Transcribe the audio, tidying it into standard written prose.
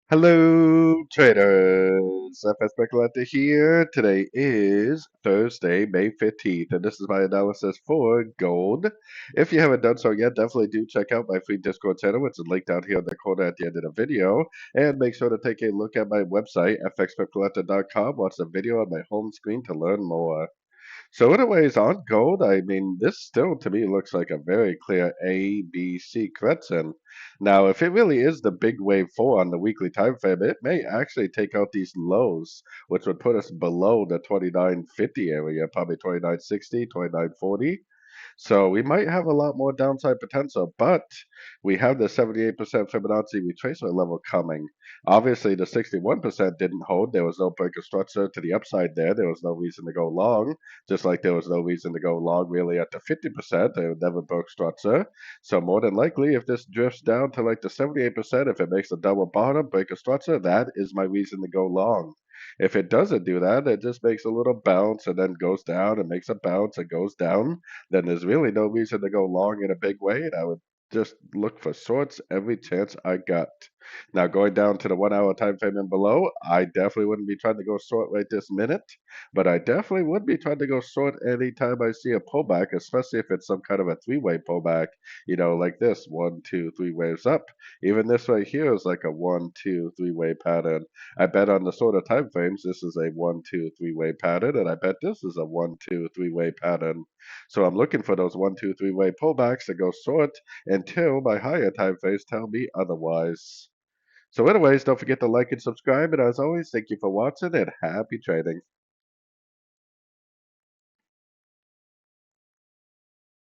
Hello, traders. FX Pip Collector here. Today is Thursday, May 15th, and this is my analysis for gold. If you haven't done so yet, definitely do check out my free Discord channel, which is linked down here in the corner at the end of the video. And make sure to take a look at my website, fxpipcollector.com. Watch the video on my home screen to learn more. So anyways, on gold, I mean, this still to me looks like a very clear A, B, C correction. Now, if it really is the big wave four on the weekly time frame, it may actually take out these lows, which would put us below the 29.50 area, probably 29.60, 29.40. So we might have a lot more downside potential, but we have the 78% Fibonacci retracement level coming. Obviously, the 61% didn't hold. There was no break of structure to the upside there. There was no reason to go long, just like there was no reason to go long really at the 50%. They never broke structure. So more than likely, if this drifts down to like the 78%, if it makes a double bottom, break a structure, that is my reason to go long. If it doesn't do that, it just makes a little bounce and then goes down and makes a bounce and goes down, then there's really no reason to go long in a big way, and I would just look for shorts every chance I got. Now, going down to the 1 hour time frame and below, I definitely wouldn't be trying to go short right this minute, but I definitely would be trying to go short anytime I see a pullback, especially if it's some kind of a three-way pullback, like this, one, two, three waves up. Even this right here is like a one, two, three-way pattern. I bet on the shorter time frames, this is a one, two, three-way pattern, and I bet this is a one, two, three-way pattern. So I'm looking for those one, two, three-way pullbacks to go short until my higher time frames tell me otherwise. So anyways, don't forget to like and subscribe. And as always, thank you for watching and happy trading.